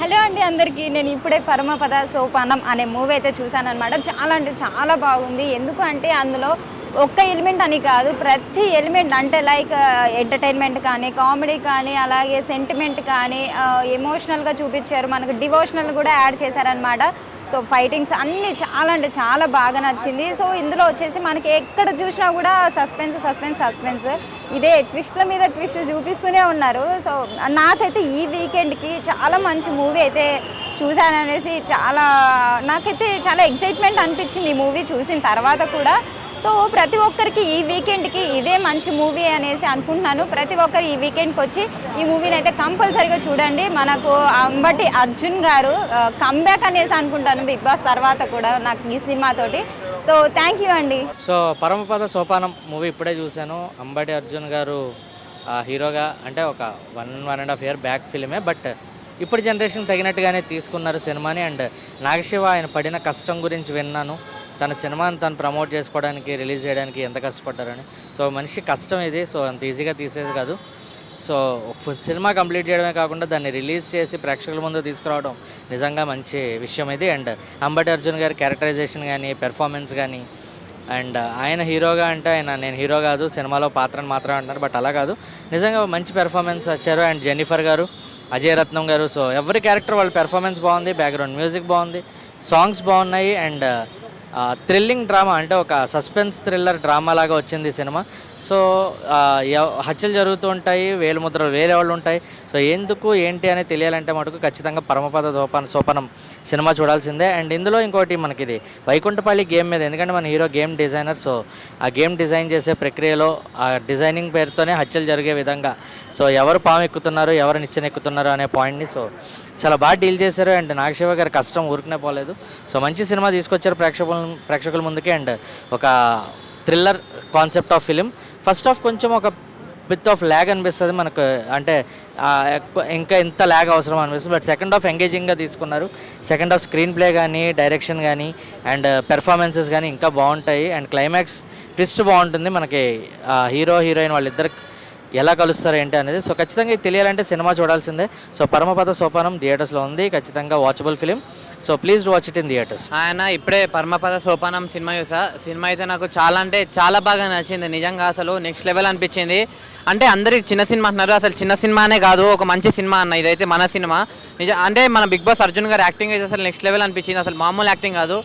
Hello అండి అందరికీ. నేను ఇప్పుడే పరమపద సోపానం అనే మూవీ అయితే చూశానన్నమాట. చాలా అంటే చాలా బాగుంది. ఎందుకు అంటే అందులో ఒక్క ఎలిమెంట్ అని కాదు, ప్రతి ఎలిమెంట్ అంటే లైక్ ఎంటర్టైన్మెంట్ కానీ, కామెడీ కానీ, అలాగే సెంటిమెంట్ కానీ, ఎమోషనల్గా చూపించారు. మనకు డివోషనల్ కూడా యాడ్ చేశారనమాట. సో ఫైటింగ్స్ అన్నీ చాలా అంటే చాలా బాగా నచ్చింది. సో ఇందులో వచ్చేసి మనకి ఎక్కడ చూసినా కూడా సస్పెన్స్ సస్పెన్స్ సస్పెన్స్, ఇదే ట్విస్ట్ల మీద ట్విస్ట్ చూపిస్తూనే ఉన్నారు. సో నాకైతే ఈ వీకెండ్కి చాలా మంచి మూవీ అయితే చూశాననేసి నాకైతే చాలా ఎక్సైట్మెంట్ అనిపించింది ఈ మూవీ చూసిన తర్వాత కూడా. సో ప్రతి ఒక్కరికి ఈ వీకెండ్కి ఇదే మంచి మూవీ అనేసి అనుకుంటున్నాను. ప్రతి ఒక్కరు ఈ వీకెండ్కి వచ్చి ఈ మూవీని అయితే కంపల్సరీగా చూడండి. మనకు అంబటి అర్జున్ గారు కమ్బ్యాక్ అనేసి అనుకుంటాను బిగ్ బాస్ తర్వాత కూడా నాకు ఈ సినిమాతోటి. సో థ్యాంక్ యూ అండి. సో పరమపద సోపానం మూవీ ఇప్పుడే చూశాను. అంబటి అర్జున్ గారు హీరోగా అంటే ఒక 1.5 year బ్యాక్ ఫిలిమే, బట్ ఇప్పుడు జనరేషన్ తగినట్టుగానే తీసుకున్నారు సినిమాని. అండ్ నాగశివ ఆయన పడిన కష్టం గురించి విన్నాను. తన సినిమాని తను ప్రమోట్ చేసుకోవడానికి, రిలీజ్ చేయడానికి ఎంత కష్టపడ్డారని. సో మనిషి కష్టం ఇది, సో అంత ఈజీగా తీసేది కాదు. సో సినిమా కంప్లీట్ చేయడమే కాకుండా దాన్ని రిలీజ్ చేసి ప్రేక్షకుల ముందు తీసుకురావడం నిజంగా మంచి విషయం ఇది. అండ్ అంబటి అర్జున్ గారి క్యారెక్టరైజేషన్ కానీ, పెర్ఫార్మెన్స్ కానీ, అండ్ ఆయన హీరోగా అంటే నేను హీరో కాదు సినిమాలో పాత్రను మాత్రమే అంటున్నారు, బట్ అలా కాదు, నిజంగా మంచి పెర్ఫార్మెన్స్ వచ్చారు. అండ్ జెన్నిఫర్ గారు, అజయ్ రత్నం గారు, సో ఎవరి క్యారెక్టర్ వాళ్ళ పెర్ఫార్మెన్స్ బాగుంది, బ్యాక్గ్రౌండ్ మ్యూజిక్ బాగుంది, సాంగ్స్ బాగున్నాయి. అండ్ థ్రిల్లింగ్ డ్రామా అంటే ఒక సస్పెన్స్ థ్రిల్లర్ డ్రామా లాగా వచ్చింది సినిమా. సో హత్యలు జరుగుతూ ఉంటాయి, వేలుముద్రలు వేరే వాళ్ళు ఉంటాయి. సో ఎందుకు ఏంటి అనేది తెలియాలంటే మటుకు ఖచ్చితంగా పరమపద సోపానం సినిమా చూడాల్సిందే. అండ్ ఇందులో ఇంకోటి మనకి ఇది వైకుంఠపల్లి గేమ్ మీద, ఎందుకంటే మన హీరో గేమ్ డిజైనర్. సో ఆ గేమ్ డిజైన్ చేసే ప్రక్రియలో ఆ డిజైనింగ్ పేరుతోనే హత్యలు జరిగే విధంగా, సో ఎవరు పాము ఎక్కుతున్నారు, ఎవరు నిచ్చెన ఎక్కుతున్నారు అనే పాయింట్ని సో చాలా బాగా డీల్ చేశారు. అండ్ నాగశివ గారి కష్టం ఊరికనే పోలేదు. సో మంచి సినిమా తీసుకొచ్చారు ప్రేక్షకుల ముందుకి. అండ్ ఒక thriller concept of film. First half కొంచెం ఒక బిత్ ఆఫ్ ల్యాగ్ అనిపిస్తుంది మనకు, అంటే ఇంకా ఎంత ల్యాగ్ అవసరం అనిపిస్తుంది. బట్ సెకండ్ హాఫ్ ఎంగేజింగ్గా తీసుకున్నారు. సెకండ్ హాఫ్ స్క్రీన్ ప్లే కానీ, డైరెక్షన్ కానీ, అండ్ పెర్ఫార్మెన్సెస్ కానీ ఇంకా బాగుంటాయి. అండ్ క్లైమాక్స్ ట్విస్ట్ బాగుంటుంది. మనకి హీరో హీరోయిన్ వాళ్ళిద్దరు ఎలా కలుస్తారు ఏంటి అనేది. సో ఖచ్చితంగా ఇది తెలియాలంటే సినిమా చూడాల్సిందే. సో పరమపద సోపానం థియేటర్స్లో ఉంది, ఖచ్చితంగా watchable film. So please watch it in theatres. ఆయన ఇప్పుడే పరమపద సోపానం సినిమా చూసా. సినిమా అయితే నాకు చాలా అంటే చాలా బాగా నచ్చింది. నిజంగా అసలు నెక్స్ట్ లెవెల్ అనిపించింది. అంటే అందరికి చిన్న సినిమా అంటున్నారు, అసలు చిన్న సినిమానే కాదు, ఒక మంచి సినిమా అన్న. ఇదైతే మన సినిమా అంటే మన బిగ్ బాస్ అర్జున్ గారు యాక్టింగ్ అయితే అసలు నెక్స్ట్ లెవెల్ అనిపించింది. అసలు మామూలు యాక్టింగ్ కాదు,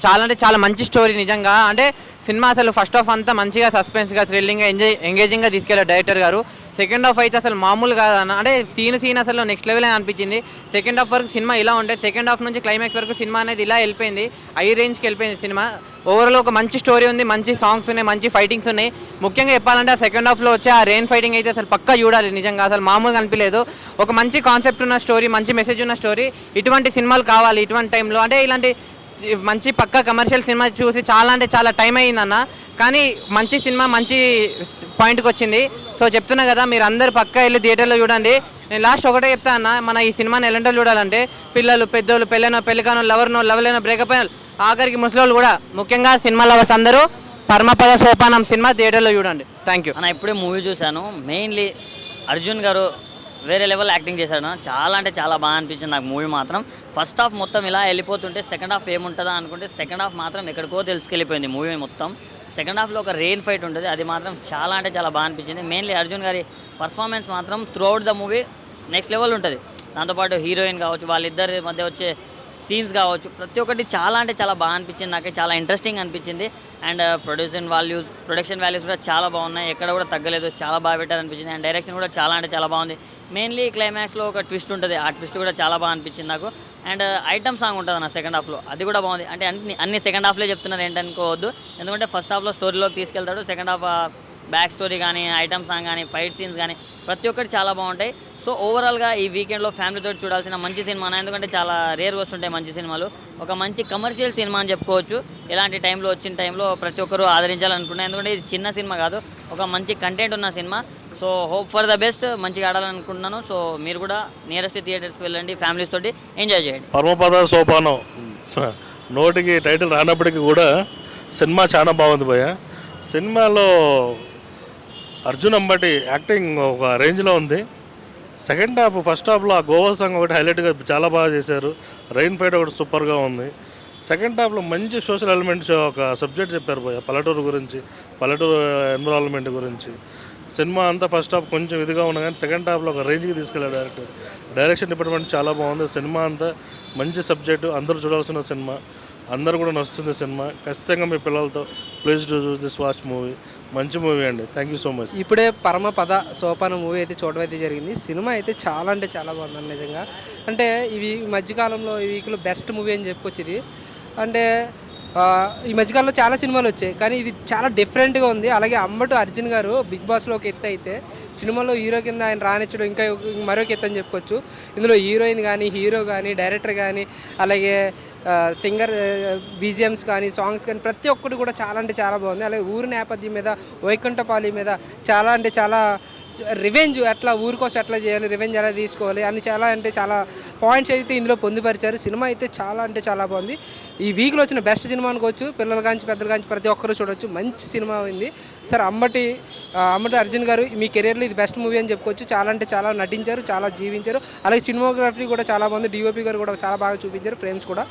చాలా అంటే చాలా మంచి స్టోరీ నిజంగా. అంటే సినిమా అసలు ఫస్ట్ హాఫ్ అంతా మంచిగా సస్పెన్స్గా, థ్రిల్లింగ్గా, ఎంగేజింగ్గా తీసుకెళ్ళారు డైరెక్టర్ గారు. సెకండ్ హాఫ్ అయితే అసలు మామూలు కాదన్న, అంటే సీన్ అసలు నెక్స్ట్ లెవెల్ అని అనిపించింది. సెకండ్ హాఫ్ వరకు సినిమా ఇలా ఉంటే, సెకండ్ హాఫ్ నుంచి క్లైమాక్స్ వరకు సినిమా అనేది ఇలా వెళ్ళిపోయింది, హై రేంజ్కి వెళ్ళిపోయింది సినిమా. ఓవరాల్ ఒక మంచి స్టోరీ ఉంది, మంచి సాంగ్స్ ఉన్నాయి, మంచి ఫైటింగ్స్ ఉన్నాయి. ముఖ్యంగా చెప్పాలంటే ఆ సెకండ్ హాఫ్లో వచ్చే ఆ రెయిన్ ఫైటింగ్ అయితే అసలు పక్కా చూడాలి. నిజంగా అసలు మామూలుగా అనిపించలేదు. ఒక మంచి కాన్సెప్ట్ ఉన్న స్టోరీ, మంచి మెసేజ్ ఉన్న స్టోరీ. ఇటువంటి సినిమాలు కావాలి ఇటువంటి టైంలో. అంటే ఇలాంటి మంచి పక్కా కమర్షియల్ సినిమా చూసి చాలా అంటే చాలా టైం అయ్యిందన్న, కానీ మంచి సినిమా మంచి పాయింట్కి వచ్చింది. సో చెప్తున్నా కదా, మీరు అందరు పక్కా వెళ్ళి థియేటర్లో చూడండి. నేను లాస్ట్ ఒకటే చెప్తా అన్న, మన ఈ సినిమాని ఎలాంటి చూడాలంటే పిల్లలు, పెద్దోళ్ళు, పెళ్ళికానో, లవ్లేనో, బ్రేకప్ అయిన, ఆఖరికి ముసలోళ్ళు కూడా, ముఖ్యంగా సినిమా లవర్స్ అందరూ పరమపద సోపానం సినిమా థియేటర్లో చూడండి. థ్యాంక్ యూ అన్న. ఇప్పుడే మూవీ చూశాను. మెయిన్లీ అర్జున్ గారు వేరే లెవెల్ యాక్టింగ్ చేశాడు. చాలా అంటే చాలా బాగా అనిపించింది నాకు మూవీ మాత్రం. ఫస్ట్ హాఫ్ మొత్తం ఇలా వెళ్ళిపోతుంటే సెకండ్ హాఫ్ ఏముంటుందా అనుకుంటే సెకండ్ హాఫ్ మాత్రం ఎక్కడికో తెలుసుకెళ్ళిపోయింది మూవీ మొత్తం. సెకండ్ హాఫ్లో ఒక రెయిన్ ఫైట్ ఉంటుంది, అది మాత్రం చాలా అంటే చాలా బాగా అనిపించింది. మెయిన్లీ అర్జున్ గారి పర్ఫార్మెన్స్ మాత్రం through out the movie next level ఉంటుంది. దాంతోపాటు హీరోయిన్ కావచ్చు, వాళ్ళిద్దరి మధ్య వచ్చే సీన్స్ కావచ్చు, ప్రతి ఒక్కటి చాలా అంటే చాలా బాగా అనిపించింది. నాకు చాలా ఇంట్రెస్టింగ్ అనిపించింది. అండ్ ప్రొడక్షన్ వాల్యూస్ కూడా చాలా బాగున్నాయి, ఎక్కడ కూడా తగ్గలేదు, చాలా బాగా పెట్టారు అనిపించింది. అండ్ డైరెక్షన్ కూడా చాలా అంటే చాలా బాగుంది. మెయిన్లీ క్లైమాక్స్లో ఒక ట్విస్ట్ ఉంటుంది, ఆ ట్విస్ట్ కూడా చాలా బాగా అనిపించింది నాకు. అండ్ ఐటమ్ సాంగ్ ఉంటుంది అన్న సెకండ్ హాఫ్లో, అది కూడా బాగుంది. అంటే అన్ని సెకండ్ హాఫ్లో చెప్తున్నారు ఏంటనుకోవద్దు, ఎందుకంటే ఫస్ట్ హాఫ్లో స్టోరీలోకి తీసుకెళ్తాడు, సెకండ్ హాఫ్ బ్యాక్ స్టోరీ కానీ, ఐటమ్ సాంగ్ కానీ, ఫైట్ సీన్స్ కానీ ప్రతి ఒక్కటి చాలా బాగుంటాయి. సో ఓవరాల్గా ఈ వీకెండ్లో ఫ్యామిలీతో చూడాల్సిన మంచి సినిమా, ఎందుకంటే చాలా రేర్గా వస్తుంటాయి మంచి సినిమాలు. ఒక మంచి కమర్షియల్ సినిమా అని చెప్పుకోవచ్చు. ఇలాంటి టైంలో వచ్చిన టైంలో ప్రతి ఒక్కరూ ఆదరించాలనుకుంటున్నాను, ఎందుకంటే ఇది చిన్న సినిమా కాదు, ఒక మంచి కంటెంట్ ఉన్న cinema. So hope for the best, మంచిగా ఆడాలనుకుంటున్నాను. సో మీరు కూడా నియరెస్ట్ థియేటర్స్కి వెళ్ళండి, ఫ్యామిలీస్ తోటి ఎంజాయ్ చేయండి. పరమపద సోపానం నోటికి టైటిల్ రానప్పటికీ కూడా సినిమా చాలా బాగుంది భయ్య. సినిమాలో అర్జున్ అంబటి యాక్టింగ్ ఒక రేంజ్లో ఉంది. సెకండ్ హాఫ్ ఫస్ట్ హాఫ్లో ఆ గోవా సాంగ్ ఒకటి హైలైట్గా చాలా బాగా చేశారు. రైన్ ఫైట్ ఒకటి సూపర్గా ఉంది. సెకండ్ హాఫ్లో మంచి సోషల్ ఎలిమెంట్స్ ఒక సబ్జెక్ట్ చెప్పారు పోయా, పల్లెటూరు గురించి, పల్లెటూరు ఎన్విరాన్మెంట్ గురించి. సినిమా అంతా ఫస్ట్ హాఫ్ కొంచెం ఇదిగా ఉన్నా కానీ సెకండ్ హాఫ్లో ఒక రేంజ్కి తీసుకెళ్ళాడు డైరెక్టర్. డైరెక్షన్ డిపార్ట్మెంట్ చాలా బాగుంది. సినిమా అంతా మంచి సబ్జెక్టు, అందరూ చూడాల్సిన సినిమా, అందరూ కూడా నచ్చుతుంది సినిమా. ఖచ్చితంగా మీ పిల్లలతో please do choose this watch movie. మంచి మూవీ అండి. Thank you so much. ఇప్పుడే పరమపద సోపానం మూవీ అయితే చూడడం అయితే జరిగింది. సినిమా అయితే చాలా అంటే చాలా బాగుంది నిజంగా. అంటే ఇవి ఈ మధ్యకాలంలో ఈ వీక్లో బెస్ట్ మూవీ అని చెప్పుకోవచ్చు ఇది. అంటే ఈ మధ్యకాలంలో చాలా సినిమాలు వచ్చాయి కానీ ఇది చాలా డిఫరెంట్గా ఉంది. అలాగే అంబటి అర్జున్ గారు బిగ్ బాస్లో ఒక ఎత్తు అయితే సినిమాలో హీరో కింద ఆయన రానిచ్చడం ఇంకా మరొక ఎత్తు అని చెప్పుకోవచ్చు. ఇందులో హీరోయిన్ కానీ, హీరో కానీ, డైరెక్టర్ కానీ, అలాగే సింగర్ బీజిఎమ్స్ కానీ, సాంగ్స్ కానీ ప్రతి ఒక్కటి కూడా చాలా అంటే చాలా బాగుంది. అలాగే ఊరి నేపథ్యం మీద, వైకుంఠపాలి మీద చాలా అంటే చాలా రివెంజ్ ఎట్లా ఊరి కోసం ఎట్లా చేయాలి, రివెంజ్ ఎలా తీసుకోవాలి అని చాలా అంటే చాలా పాయింట్స్ అయితే ఇందులో పొందుపరిచారు. సినిమా అయితే చాలా అంటే చాలా బాగుంది. ఈ వీక్లో వచ్చిన బెస్ట్ సినిమా అనుకోవచ్చు. పిల్లల కాంచి పెద్దల కాంచి ప్రతి ఒక్కరు చూడవచ్చు. మంచి సినిమా అయింది సార్. అంబటి అర్జున్ గారు మీ కెరీర్లో ఇది బెస్ట్ మూవీ అని చెప్పుకోవచ్చు. చాలా అంటే చాలా నటించారు, చాలా జీవించారు. అలాగే సినిమాగ్రఫీ కూడా చాలా బాగుంది. డిఓపి గారు కూడా చాలా బాగా చూపించారు, ఫ్రేమ్స్ కూడా.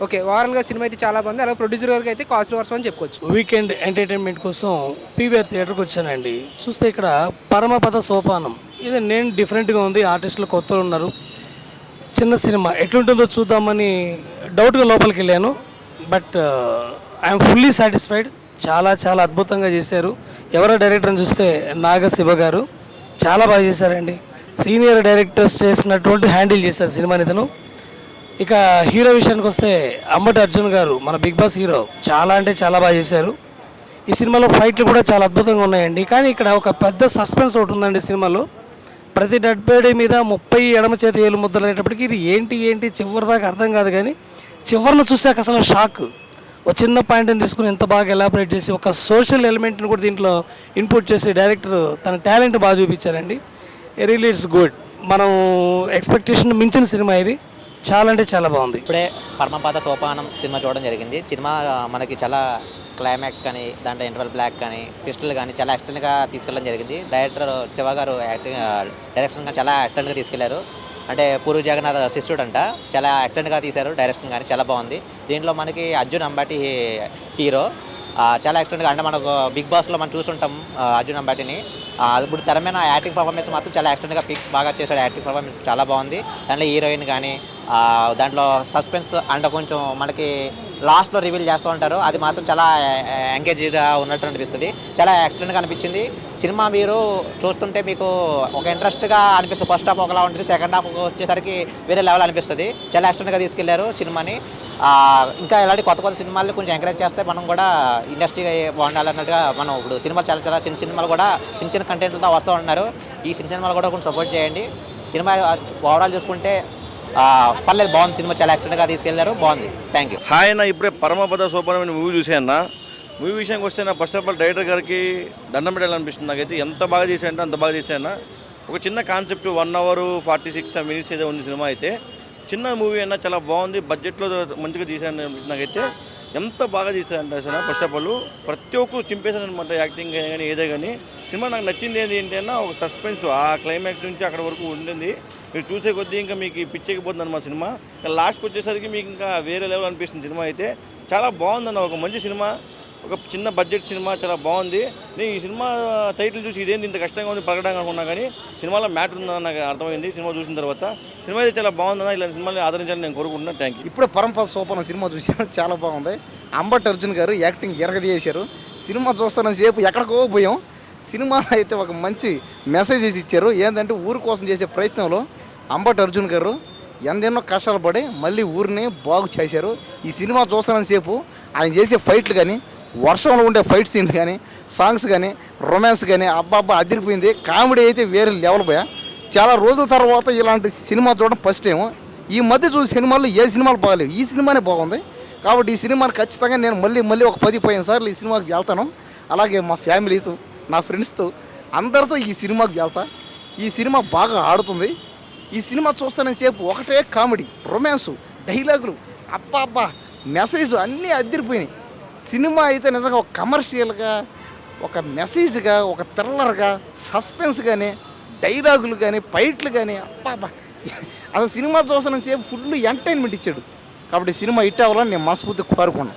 ఓకే, ఓవరాల్గా సినిమా అయితే చాలా బాగుంది. అలాగే ప్రొడ్యూసర్ గారికి అయితే కాస్ట్లీ వర్షం అని చెప్పుకోవచ్చు. వీకెండ్ ఎంటర్టైన్మెంట్ కోసం పీవీఆర్ థియేటర్కి వచ్చానండి. చూస్తే ఇక్కడ పరమపద సోపానం ఇది నేను డిఫరెంట్గా ఉంది. ఆర్టిస్టులు కొత్తలు ఉన్నారు. చిన్న సినిమా ఎట్లుంటుందో చూద్దామని డౌట్గా లోపలికి వెళ్ళాను. But I'm fully satisfied. చాలా చాలా అద్భుతంగా చేశారు. ఎవరో డైరెక్టర్ అని చూస్తే నాగశివ గారు చాలా బాగా చేశారండి. సీనియర్ డైరెక్టర్స్ చేసినటువంటి హ్యాండిల్ చేశారు సినిమాని ఇతను. ఇక హీరో విషయానికి వస్తే అంబటి అర్జున్ గారు మన బిగ్ బాస్ హీరో చాలా అంటే చాలా బాగా చేశారు. ఈ సినిమాలో ఫైట్లు కూడా చాలా అద్భుతంగా ఉన్నాయండి. కానీ ఇక్కడ ఒక పెద్ద సస్పెన్స్ ఒకటి ఉందండి సినిమాలో. ప్రతి డెడ్ బాడీ మీద 30 ఎడమ చేతి ఏలు ముద్దలు అనేటప్పటికి ఇది ఏంటి చివరి దాకా అర్థం కాదు. కానీ చివరిలో చూసాక అసలు షాక్. ఒక చిన్న పాయింట్ని తీసుకుని ఎంత బాగా ఎలాబరేట్ చేసి ఒక సోషల్ ఎలిమెంట్ని కూడా దీంట్లో ఇన్పుట్ చేసి డైరెక్టర్ తన టాలెంట్ బాగా చూపించారండి. Really it's good. మనం ఎక్స్పెక్టేషన్ మించిన సినిమా ఇది. చాలా అంటే చాలా బాగుంది. ఇప్పుడే పరమపద సోపానం సినిమా చూడడం జరిగింది. సినిమా మనకి చాలా క్లైమాక్స్ కానీ, దాంట్లో ఇంటర్వల్ బ్లాక్ కానీ, ట్విస్టులు కానీ చాలా ఎక్స్టెంట్గా తీసుకెళ్ళడం జరిగింది. డైరెక్టర్ శివ గారు డైరెక్షన్ కానీ చాలా ఎక్స్టెంట్గా తీసుకెళ్లారు. అంటే పూరి జగన్నాథ్ శిష్యుడు అంట, చాలా ఎక్స్టెంట్గా తీశారు. డైరెక్షన్ కానీ చాలా బాగుంది. దీంట్లో మనకి అర్జున్ అంబాటి హీరో చాలా ఎక్స్టెంట్గా. అంటే మనకు బిగ్ బాస్లో మనం చూసుంటాం అర్జున్ అంబాటిని. ఇప్పుడు తెర మీద యాక్టింగ్ పర్ఫార్మెన్స్ మాత్రం చాలా ఎక్స్టెంట్గా పిక్స్ బాగా చేశాడు. యాక్టింగ్ పర్ఫార్మెన్స్ చాలా బాగుంది. దాంట్లో హీరోయిన్ కానీ, దాంట్లో సస్పెన్స్ అంటే కొంచెం మనకి లాస్ట్లో రివీల్ చేస్తూ ఉంటారు. అది మాత్రం చాలా ఎంగేజ్గా ఉన్నట్టు అనిపిస్తుంది. చాలా ఎక్స్టెంట్గా అనిపించింది. సినిమా మీరు చూస్తుంటే మీకు ఒక ఇంట్రెస్ట్గా అనిపిస్తుంది. ఫస్ట్ హాఫ్ ఒకలా ఉంటుంది, సెకండ్ హాఫ్ వచ్చేసరికి వేరే లెవెల్ అనిపిస్తుంది. చాలా ఎక్స్టెంట్గా తీసుకెళ్లారు సినిమాని. ఇంకా ఇలాంటి కొత్త సినిమాలు కొంచెం ఎంకరేజ్ చేస్తే మనం కూడా ఇండస్ట్రీ బాగుండాలన్నట్టుగా. మనం ఇప్పుడు సినిమాలు చాలా చిన్న సినిమాలు కూడా చిన్న కంటెంట్లతో వస్తూ ఉంటున్నారు. ఈ చిన్న సినిమాలు కూడా కొంచెం సపోర్ట్ చేయండి. సినిమా ఓవరాల్ చూసుకుంటే పర్లేదు, బాగుంది. సినిమా చాలా ఎక్స్టెంట్గా తీసుకెళ్లారు, బాగుంది. Thank you. హాయ్ అన్న, ఇప్పుడే పరమపద సోపానం మూవీ చూసాను. మూవీ విషయానికి వస్తే నా ఫస్ట్ ఆఫ్ ఆల్ డైరెక్టర్ గారికి దండం పెట్టాలనిపిస్తుంది. నాకైతే ఎంత బాగా చేశానంటే అంత బాగా చేశాను. ఒక చిన్న కాన్సెప్ట్ 1 hour 46 minutes ఏదో ఉంది సినిమా. అయితే చిన్న మూవీ అయినా చాలా బాగుంది. బడ్జెట్లో మంచిగా తీశాను. నాకైతే ఎంత బాగా తీశానంటే అసలు ఫస్ట్ ఆఫ్ ఆల్ ప్రతి ఒక్కరు చింపేశాను అనమాట. యాక్టింగ్ కానీ ఏదో కానీ సినిమా నాకు నచ్చింది ఏంటంటే ఒక సస్పెన్స్ ఆ క్లైమాక్స్ నుంచి అక్కడ వరకు ఉండింది. మీరు చూసే కొద్దీ ఇంకా మీకు పిచ్చెక్కిపోతుంది అన్నమాట సినిమా. ఇంకా లాస్ట్కి వచ్చేసరికి మీకు ఇంకా వేరే లెవెల్ అనిపిస్తుంది సినిమా. అయితే చాలా బాగుందన్న, ఒక మంచి సినిమా, ఒక చిన్న బడ్జెట్ సినిమా, చాలా బాగుంది. నేను ఈ సినిమా టైటిల్ చూసి ఇదేంటి ఇంత కష్టంగా ఉంది పలకడానికి అనుకున్నా, కానీ సినిమాలో మ్యాటర్ ఉందని నాకు అర్థమైంది సినిమా చూసిన తర్వాత. సినిమా అయితే చాలా బాగుందన్న, ఇలాంటి సినిమాని ఆదరించాలని నేను కోరుకుంటున్నాను. Thank you. ఇప్పుడే పరమపద సోపానం సినిమా చూసాను, చాలా బాగుంది. అంబటి అర్జున్ గారు యాక్టింగ్ ఎరగదీశారు. సినిమా చూస్తున్న సేపు ఎక్కడికో పోయాం. సినిమా అయితే ఒక మంచి మెసేజెస్ ఇచ్చారు. ఏంటంటే ఊరి కోసం చేసే ప్రయత్నంలో అంబటి అర్జున్ గారు ఎన్నెన్నో కష్టాలు పడి మళ్ళీ ఊరిని బాగు చేశారు. ఈ సినిమా చూస్తున్న సేపు ఆయన చేసే ఫైట్లు కానీ, వర్షంలో ఉండే ఫైట్ సీన్ కానీ, సాంగ్స్ కానీ, రొమాన్స్ కానీ అబ్బాబ్బా అదిరిపోయింది. కామెడీ అయితే వేరే లెవెల్ పోయా. చాలా రోజుల తర్వాత ఇలాంటి సినిమా చూడడం ఫస్ట్ టైం. ఈ మధ్య చూసే సినిమాల్లో ఏ సినిమాలు బాగలేవు, ఈ సినిమానే బాగుంది. కాబట్టి ఈ సినిమాని ఖచ్చితంగా నేను మళ్ళీ ఒక 10-15 సార్లు ఈ సినిమాకి వెళ్తాను. అలాగే మా ఫ్యామిలీతో, నా ఫ్రెండ్స్తో అందరితో ఈ సినిమాకి వెళ్తా. ఈ సినిమా బాగా ఆడుతుంది. ఈ సినిమా చూస్తున్న సేపు ఒకటే కామెడీ, రొమాన్సు, డైలాగులు, అబ్బా మెసేజ్ అన్నీ అదిరిపోయినాయి. సినిమా అయితే నిజంగా ఒక కమర్షియల్గా, ఒక మెసేజ్గా, ఒక థ్రిల్లర్గా, సస్పెన్స్గానే డైలాగులు కానీ ఫైట్లు కానీ అబ్బా అసలు సినిమా చూస్తున్న సేపు ఫుల్ ఎంటర్టైన్మెంట్ ఇచ్చాడు. కాబట్టి సినిమా హిట్ అవ్వాలని నేను మనస్ఫూర్తిగా కోరుకున్నాను.